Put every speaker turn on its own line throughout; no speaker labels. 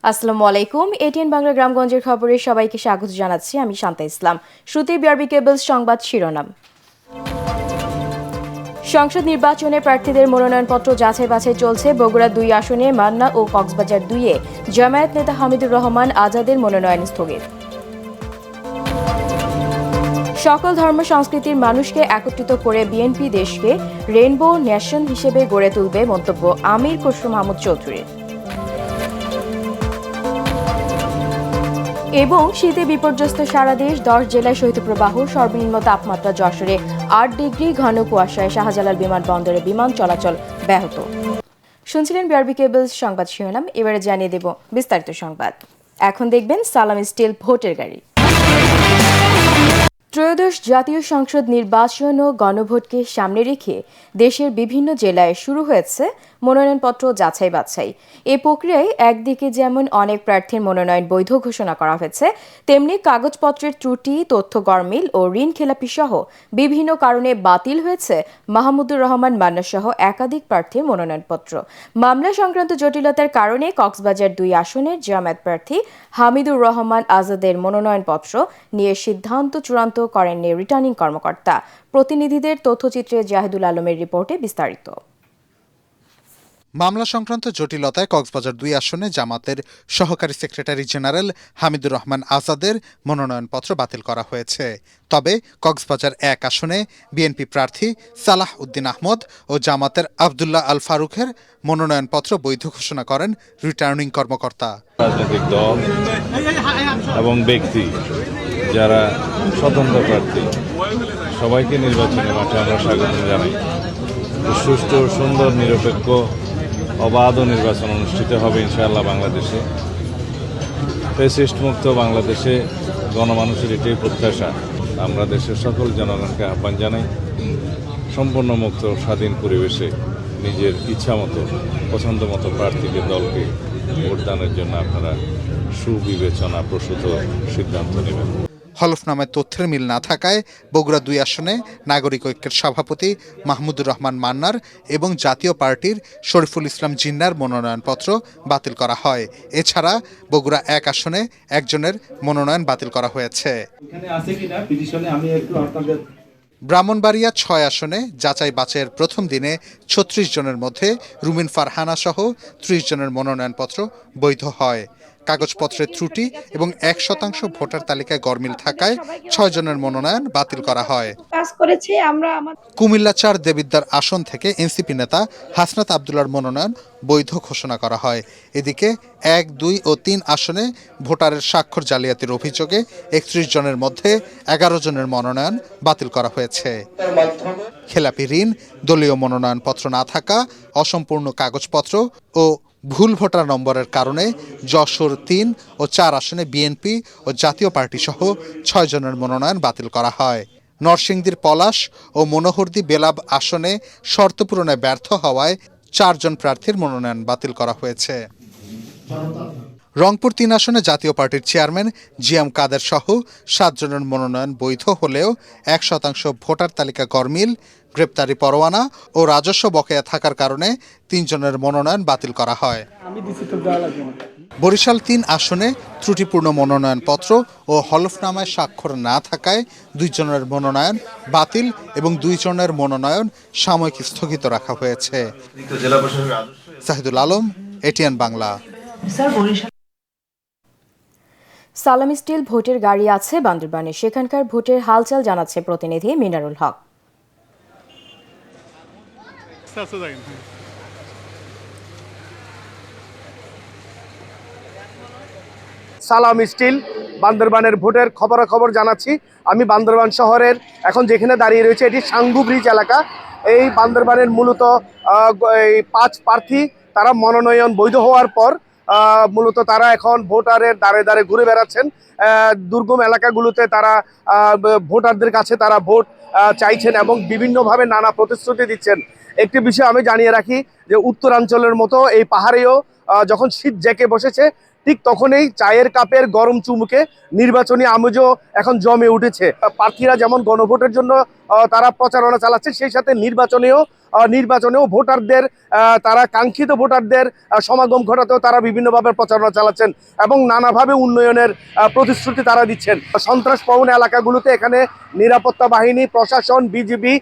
আসসালামু আলাইকুম। এটিএন বাংলা গ্রামগঞ্জের খবরে সবাইকে স্বাগত জানাচ্ছি। আমি শান্তা ইসলাম। শুরুতেই বিআরবি কেবলস সংবাদ শিরোনাম। সংসদ নির্বাচনে প্রার্থীদের মনোনয়নপত্র যাচাই বাছাই চলছে। বগুড়া 2 আসনে মান্না ও কক্সবাজার 2-এ জামায়াত নেতা হামিদুর রহমান আজাদের মনোনয়ন স্থগিত। সকল ধর্ম সংস্কৃতির মানুষকে একত্রিত করে বিএনপি দেশকে রেইনবো নেশন হিসেবে গড়ে তুলবে, মন্তব্য আমির খসরু মাহমুদ চৌধুরীর। এবং শীতে বিপর্যস্ত সারা দেশ, 10 জেলায় শৈত্যপ্রবাহ, সর্বনিম্ন তাপমাত্রা যশোরে 8 ডিগ্রি, ঘন কুয়াশায় শাহজালাল বিমানবন্দরে বিমান চলাচল ব্যাহত। শুনছিলেন বিআরবি কেবলস সংবাদ শিরোনাম। এবারে জানিয়ে দেব বিস্তারিত সংবাদ। এখন দেখবেন সালাম স্টিল ভোটের গাড়ি। ত্রয়োদশ জাতীয় সংসদ নির্বাচন ও গণভোটকে সামনে রেখে দেশের বিভিন্ন জেলায় শুরু হয়েছে মনোনয়নপত্র যাচাই বাছাই। এই প্রক্রিয়ায় একদিকে যেমন অনেক প্রার্থীর মনোনয়ন বৈধ ঘোষণা করা হয়েছে, তেমনি কাগজপত্রের ত্রুটি, তথ্য গরমিল ও ঋণ খেলাপি সহ বিভিন্ন কারণে বাতিল হয়েছে মাহমুদুর রহমান মান্না সহ একাধিক প্রার্থীর মনোনয়নপত্র। মামলা সংক্রান্ত জটিলতার কারণে কক্সবাজার 2 আসনের জামায়াত প্রার্থী হামিদুর রহমান আজাদের মনোনয়নপত্র নিয়ে সিদ্ধান্ত চূড়ান্ত করেননি রিটার্নিং কর্মকর্তা। প্রতিনিধিদের তথ্যচিত্রে জাহিদুল আলমের রিপোর্টে বিস্তারিত।
মামলা সংক্রান্ত জটিলতায় কক্সবাজার 2 আসনে জামাতের সহকারী সেক্রেটারি জেনারেল হামিদুর রহমান আজাদের মনোনয়নপত্র বাতিল করা হয়েছে। তবে কক্সবাজার 1 আসনে বিএনপি প্রার্থী সালাহ উদ্দিন আহমদ ও জামাতের আবদুল্লাহ আল ফারুকের মনোনয়নপত্র বৈধ ঘোষণা করেন রিটার্নিং কর্মকর্তা।
রাজনৈতিক দল এবং ব্যক্তি যারা স্বতন্ত্র প্রার্থী সবাইকে নির্বাচনের মাঠে আমরা স্বাগত জানাই। সুষ্ঠু, সুন্দর, নিরপেক্ষ, অবাধ নির্বাচন অনুষ্ঠিত হবে ইনশাআল্লাহ বাংলাদেশে। ফ্যাসিস্ট মুক্ত বাংলাদেশে গণমানুষের এটাই প্রত্যাশা। আমরা দেশের সকল জনগণকে আহ্বান জানাই সম্পূর্ণ মুক্ত স্বাধীন পরিবেশে নিজের ইচ্ছা মতো পছন্দ মতো প্রার্থীকে, দলকে ভোটদানের জন্য আপনারা সুবিবেচনা প্রসূত সিদ্ধান্ত নেবেন।
হলফনামায় তথ্যের মিল না থাকায় বগুড়া 2 আসনে নাগরিক ঐক্যের সভাপতি মাহমুদুর রহমান মান্নার এবং জাতীয় পার্টির শরীফুল ইসলাম জিন্নার মনোনয়নপত্র বাতিল করা হয়। এছাড়া বগুড়া 1 আসনে একজনের মনোনয়ন বাতিল করা হয়েছে। ব্রাহ্মণবাড়িয়া 6 আসনে যাচাই বাছাইয়ের প্রথম দিনে 36 জনের মধ্যে রুমিন ফারহানা সহ 30 জনের মনোনয়নপত্র বৈধ হয়। কাগজপত্রের ত্রুটি এবং 1% ভোটার তালিকায় গরমিল থাকায় 6 জনের মনোনয়ন বাতিল করা হয়। কুমিল্লা 4 দেবিদ্বার আসন থেকে এনসিপি নেতা হাসনাত আবদুল্লাহর মনোনয়ন বৈধ ঘোষণা করা হয়। এদিকে 1, 2 ও 3 আসনে ভোটারের স্বাক্ষর জালিয়াতির অভিযোগে 31 জনের মধ্যে 11 জনের মনোনয়ন বাতিল করা হয়েছে। খেলাপি ঋণ, দলীয় মনোনয়নপত্র না থাকা, অসম্পূর্ণ কাগজপত্র ও ভুল ভোটার নম্বরের কারণে যশোর 3 ও 4 আসনে বিএনপি ও জাতীয় পার্টি সহ 6 জনের মনোনয়ন বাতিল করা হয়। নরসিংদীর পলাশ ও মনোহরদী বেলাব আসনে শর্ত পূরণে ব্যর্থ হওয়ায় 4 জন প্রার্থীর মনোনয়ন বাতিল করা হয়েছে। রংপুর 3 আসনে জাতীয় পার্টির চেয়ারম্যান জিএম কাদের সহ 7 জনের মনোনয়ন বৈধ হলেও 1% ভোটার তালিকা গরমিল, গ্রেপ্তারি পরোয়ানা ও রাজস্ব বকেয়া থাকার কারণে 3 জনের মনোনয়ন বাতিল করা হয়। বরিশাল 3 আসনে ত্রুটিপূর্ণ মনোনয়নপত্র ও হলফনামায় স্বাক্ষর না থাকায় 2 জনের মনোনয়ন বাতিল এবং 2 জনের মনোনয়ন সাময়িক স্থগিত রাখা হয়েছে। জাহিদুল আলম, এটিএন বাংলা।
সালাম স্টিল ভোটের গাড়ি আছে বান্দরবানে। সেখানকার ভোটের হালচাল জানাচ্ছে প্রতিনিধি মিনারুল হক।
সালাম স্টিল বান্দরবানের ভোটের খবরাখবর জানাচ্ছি। আমি বান্দরবান শহরের এখন যেখানে দাঁড়িয়ে রয়েছে এটি সাঙ্গু ব্রিজ এলাকা। এই বান্দরবানের মূলত এই 5 প্রার্থী তারা মনোনয়ন বৈধ হওয়ার পর মূলত তারা এখন ভোটারের দ্বারে দ্বারে ঘুরে বেড়াচ্ছেন। দুর্গম এলাকাগুলোতে তারা ভোটারদের কাছে তারা ভোট চাইছেন এবং বিভিন্নভাবে নানা প্রতিশ্রুতি দিচ্ছেন। একটি বিষয় আমি জানিয়ে রাখি যে উত্তরাঞ্চলের মতো এই পাহাড়েও যখন শীত জেঁকে বসেছে ঠিক তখনই চায়ের কাপের গরম চুমুকে নির্বাচনী আমেজও এখন জমে উঠেছে। প্রার্থীরা যেমন গণভোটের জন্য তারা প্রচারণা চালাচ্ছে, সেই সাথে নির্বাচনেও ভোটারদের তারা কাঙ্ক্ষিত ভোটারদের সমাগম ঘটাতেও তারা বিভিন্নভাবে প্রচারণা চালাচ্ছেন এবং নানাভাবে উন্নয়নের প্রতিশ্রুতি তারা দিচ্ছেন। সন্ত্রাস প্রবণ এলাকাগুলোতে এখানে নিরাপত্তা বাহিনী, প্রশাসন, বিজিবি,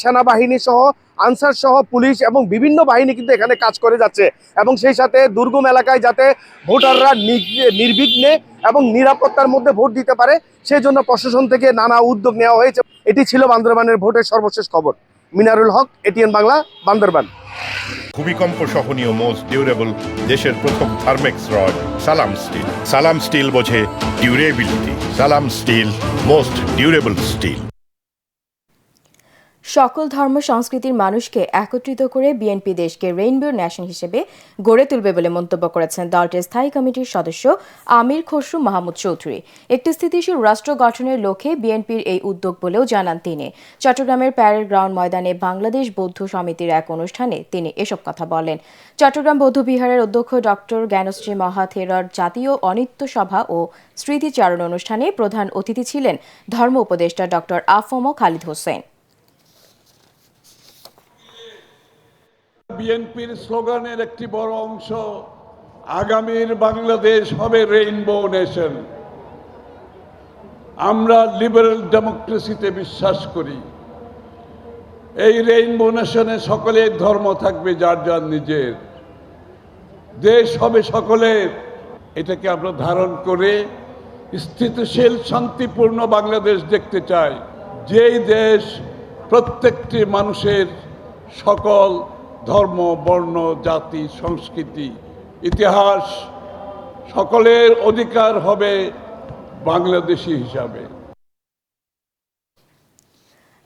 সেনাবাহিনী সহ আনসার সহ পুলিশ এবং বিভিন্ন বাহিনী কিন্তু এখানে কাজ করে যাচ্ছে এবং সেই সাথে দুর্গম এলাকায় যাতে ভোটাররা নির্বিঘ্নে এবং নিরাপত্তার মধ্যে ভোট দিতে পারে সেই জন্য প্রশাসন থেকে নানা উদ্যোগ নেওয়া হয়েছে। এটি ছিল বান্দরবানের ভোটের সর্বশেষ খবর। মিনারুল হক, এটিএন বাংলা, বান্দরবান।
ভূমিকম্প সহনীয় মোস্ট ডিউরেবল দেশের প্রথম থার্মেক্স রড সালাম স্টিল। সালাম স্টিল বোঝে ডিউরেবিলিটি। সালাম স্টিল, মোস্ট ডিউরেবল স্টিল।
সকল ধর্ম সংস্কৃতির মানুষকে একত্রিত করে বিএনপি দেশকে রেইনবো নেশন হিসেবে গড়ে তুলবে বলে মন্তব্য করেছেন দলটির স্থায়ী কমিটির সদস্য আমির খসরু মাহমুদ চৌধুরী। একটি স্থিতিশীল রাষ্ট্র গঠনের লক্ষ্যে বিএনপির এই উদ্যোগ বলেও জানান তিনি। চট্টগ্রামের প্যারেড গ্রাউন্ড ময়দানে বাংলাদেশ বৌদ্ধ সমিতির এক অনুষ্ঠানে তিনি এসব কথা বলেন। চট্টগ্রাম বৌদ্ধবিহারের অধ্যক্ষ ডক্টর জ্ঞানশ্রী মহাথেরর জাতীয় অনিত্য সভা ও স্মৃতিচারণ অনুষ্ঠানে প্রধান অতিথি ছিলেন ধর্ম উপদেষ্টা ডক্টর আফম খালিদ হোসেন।
বিএনপির স্লোগানের একটি বড় অংশ আগামীর বাংলাদেশ হবে রেইনবো নেশন। আমরা লিবারেল ডেমোক্রেসিতে বিশ্বাস করি। এই রেইনবো নেশনে সকলের ধর্ম থাকবে যার যার নিজের, দেশ হবে সকলের। এটাকে আমরা ধারণ করে স্থিতিশীল শান্তিপূর্ণ বাংলাদেশ দেখতে চাই, যেই দেশ প্রত্যেকটি মানুষের সকল ধর্ম, বর্ণ, জাতি, সংস্কৃতি, ইতিহাস সকলের অধিকার হবে বাংলাদেশী হিসাবে।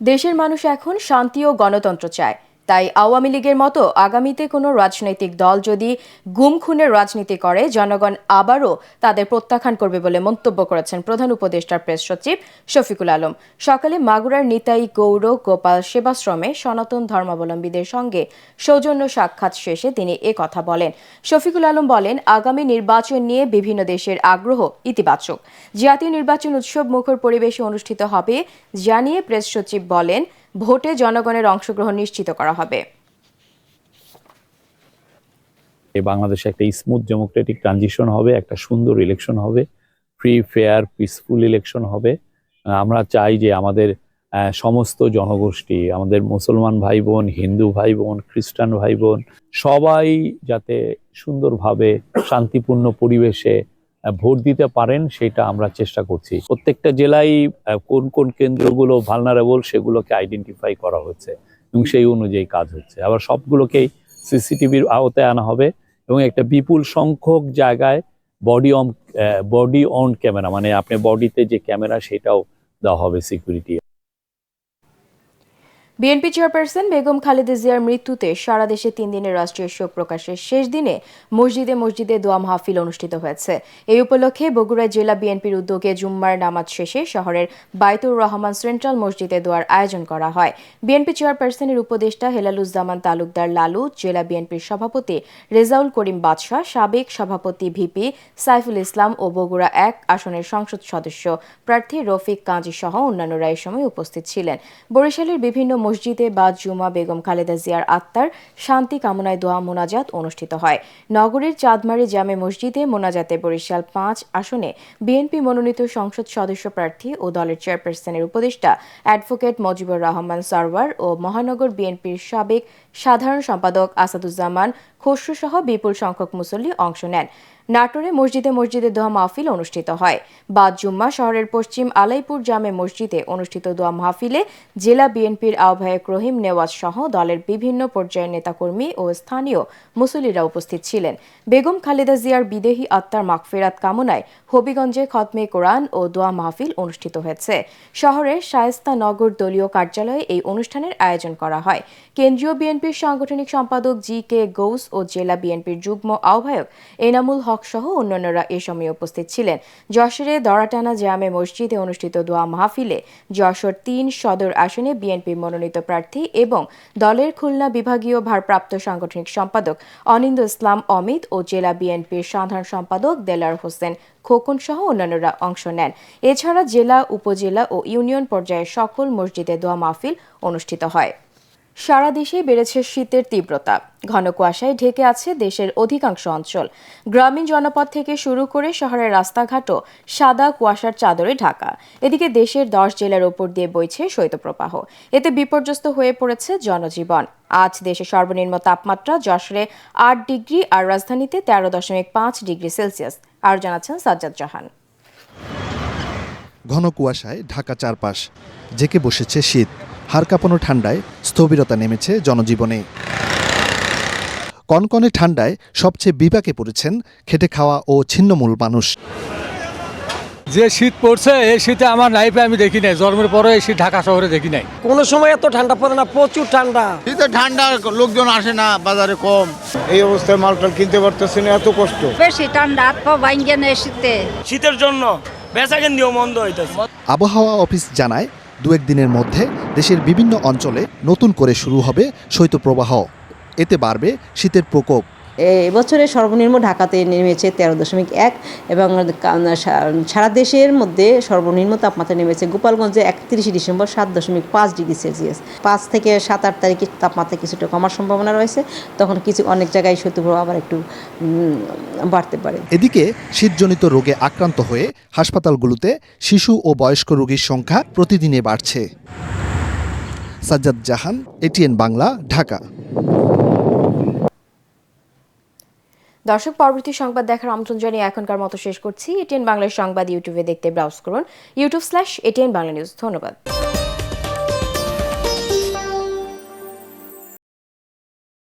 দেশের মানুষ এখন শান্তি ও গণতন্ত্র চায়। তাই আওয়ামী লীগের মতো আগামীতে কোনো রাজনৈতিক দল যদি গুম খুনের রাজনীতি করে, জনগণ আবারও তাদের প্রত্যাখ্যান করবে বলে মন্তব্য করেছেন প্রধান উপদেষ্টার প্রেস সচিব শফিকুল আলম। সকালে মাগুরার নিতাই গৌর গোপাল সেবাশ্রমে সনাতন ধর্মাবলম্বীদের সঙ্গে সৌজন্য সাক্ষাৎ শেষে তিনি কথা বলেন। শফিকুল আলম বলেন, আগামী নির্বাচন নিয়ে বিভিন্ন দেশের আগ্রহ ইতিবাচক। জাতীয় নির্বাচন উৎসব মুখর পরিবেশে অনুষ্ঠিত হবে জানিয়ে প্রেস সচিব বলেন, ভোটে জনগণের অংশগ্রহণ নিশ্চিত করা হবে।
বাংলাদেশে একটা স্মুথ ডেমোক্রেটিক ট্রানজিশন হবে, একটা সুন্দর ইলেকশন হবে, ফ্রি ফেয়ার পিসফুল ইলেকশন হবে। আমরা চাই যে আমাদের সমস্ত জনগোষ্ঠী, আমাদের মুসলমান ভাই বোন, হিন্দু ভাই বোন, খ্রিস্টান ভাই বোন সবাই যাতে সুন্দরভাবে শান্তিপূর্ণ পরিবেশে ভোট দিতে পারেন সেটা আমরা চেষ্টা করছি। প্রত্যেকটা জেলায় কোন কোন কেন্দ্রগুলো ভালনারেবল সেগুলোকে আইডেন্টিফাই করা হচ্ছে এবং সেই অনুযায়ী কাজ হচ্ছে। আবার সবগুলোকেই সিসিটিভির আওতায় আনা হবে এবং একটা বিপুল সংখ্যক জায়গায় বডি অন ক্যামেরা, মানে আপনার বডিতে যে ক্যামেরা সেটাও দেওয়া হবে security.
BNP chairperson Begum Khaleda জিয়ার মৃত্যুতে সারা দেশে 3 দিনের রাষ্ট্রীয় শোক প্রকাশের শেষ দিনে মসজিদে মসজিদে দোয়া মাহফিল অনুষ্ঠিত হয়েছে। এই উপলক্ষে বগুড়া জেলা বিএনপির উদ্যোগে জুম্মার নামাজ শেষে শহরের বাইতুর রহমান সেন্ট্রাল মসজিদে দোয়ার আয়োজন করা হয়। বিএনপি চেয়ারপারসনের উপদেষ্টা হেলালুজ্জামান তালুকদার লালু, জেলা বিএনপির সভাপতি রেজাউল করিম বাদশাহ, সাবেক সভাপতি ভিপি সাইফুল ইসলাম ও বগুড়া 1 আসনের সংসদ সদস্য প্রার্থী রফিক কাজী সহ অন্যান্যরা এই সময় উপস্থিত ছিলেন। বরিশালের বিভিন্ন মসজিদে বাদ জুমা বেগম খালেদা জিয়ার আত্মার শান্তি কামনায় দোয়া মোনাজাত অনুষ্ঠিত হয়। নগরীর চাঁদমারি জামে মসজিদে মোনাজাতে বরিশাল 5 আসনে বিএনপি মনোনীত সংসদ সদস্য প্রার্থী ও দলের চেয়ারপারসনের উপদেষ্টা অ্যাডভোকেট মজিবুর রহমান সারওয়ার ও মহানগর বিএনপির সাবেক সাধারণ সম্পাদক আসাদুজ্জামান খসরু সহ বিপুল সংখ্যক মুসল্লি অংশ নেন। নাটোরে মসজিদে মসজিদে দোয়া মাহফিল অনুষ্ঠিত হয়। বাদ জুম্মা শহরের পশ্চিম আলাইপুর জামে মসজিদে অনুষ্ঠিত দোয়া মাহফিলে জেলা বিএনপির আহ্বায়ক রহিম নেওয়াজ সহ দলের বিভিন্ন পর্যায়ের নেতাকর্মী ও স্থানীয় মুসল্লিরা উপস্থিত ছিলেন। বেগম খালেদা জিয়ার বিদেহী আত্মার মাগফিরাত কামনায় হবিগঞ্জে খতমে কোরআন ও দোয়া মাহফিল অনুষ্ঠিত হয়েছে। শহরের শায়েস্তা নগর দলীয় কার্যালয়ে এই অনুষ্ঠানের আয়োজন করা হয়। কেন্দ্রীয় বিএনপির সাংগঠনিক সম্পাদক জি কে গৌস ও জেলা বিএনপির যুগ্ম আহ্বায়ক এনামুল হক হক সহ অন্যান্যরা এ সময় উপস্থিত ছিলেন। যশোরে দড়াটানা জামে মসজিদে অনুষ্ঠিত দোয়া মাহফিলে যশোর ৩ সদর আসনে বিএনপি মনোনীত প্রার্থী এবং দলের খুলনা বিভাগীয় ভারপ্রাপ্ত সাংগঠনিক সম্পাদক অনিন্দ ইসলাম অমিত ও জেলা বিএনপির সাধারণ সম্পাদক দেলার হোসেন খোকন সহ অন্যান্যরা অংশ নেন। এছাড়া জেলা, উপজেলা ও ইউনিয়ন পর্যায়ে সকল মসজিদে দোয়া মাহফিল অনুষ্ঠিত হয়। সারা দেশে বেড়েছে শীতের তীব্রতা। ঘন কুয়াশায় ঢেকে আছে দেশের অধিকাংশ অঞ্চল। গ্রামীণ জনপদ থেকে শুরু করে শহরের রাস্তাঘাটও সাদা কুয়াশার চাদরে ঢাকা। এদিকে দেশের 10 জেলার ওপর দিয়ে বইছে শৈত্যপ্রবাহ। এতে বিপর্যস্ত হয়ে পড়েছে জনজীবন। আজ দেশে সর্বনিম্ন তাপমাত্রা যশোরে 8 ডিগ্রি আর রাজধানীতে 13.5 ডিগ্রি সেলসিয়াস। আর জানাচ্ছেন সাজ্জাদ জাহান।
ঘন কুয়াশায় ঢাকা চারপাশ, জেঁকে বসেছে শীত। হাড় কাঁপানো ঠান্ডায় স্থবিরতা নেমেছে জনজীবনে। কনকনে ঠান্ডায় সবচেয়ে বিপাকে পড়েছেন খেটে খাওয়া ও ছিন্নমূল মানুষ।
যে শীত পড়ছে এই শীতে আমার লাইফে আমি দেখি নাই, জন্মের পরে এই শীত ঢাকা শহরে দেখি নাই।
কোনো সময় এত ঠান্ডা পড়ে না, প্রচুর ঠান্ডা।
শীতে ঠান্ডা, লোকজন আসে না, বাজারে কম। এই অবস্থায় মালটাল কিনতে পারতেছে না, এত কষ্ট।
বেশি ঠান্ডা, হাত পা ভাঙ্গে না শীতের জন্য বেচাকেন্দ্রীয় মন্দ হইতেছে।
আবহাওয়া অফিস জানায় 2-1 দিনের মধ্যে দেশের বিভিন্ন অঞ্চলে নতুন করে শুরু হবে শৈত্যপ্রবাহ। এতে বাড়বে শীতের প্রকোপ।
এবছরে সর্বনিম্ন ঢাকাতে নেমেছে 13.1 এবং সারা দেশের মধ্যে সর্বনিম্ন তাপমাত্রা নেমেছে গোপালগঞ্জে 31 ডিসেম্বর 7.5 ডিগ্রি সেলসিয়াস। 5 থেকে 7-8 তারিখে তাপমাত্রা কিছুটা কমার সম্ভাবনা রয়েছে, তখন অনেক জায়গায় শৈত্যপ্রবাহ আবার একটু বাড়তে পারে।
এদিকে শীতজনিত রোগে আক্রান্ত হয়ে হাসপাতালগুলোতে শিশু ও বয়স্ক রোগীর সংখ্যা প্রতিদিনে বাড়ছে। সাজ্জাদ জাহান, এটিএন বাংলা, ঢাকা।
দর্শক, পরবর্তী সংবাদ দেখার আমন্ত্রণ জানিয়ে এখনকার মতো শেষ করছি। এটিএন বাংলার সংবাদ ইউটিউবে দেখতে ব্রাউজ করুন youtube/ATN Bangla News। ধন্যবাদ।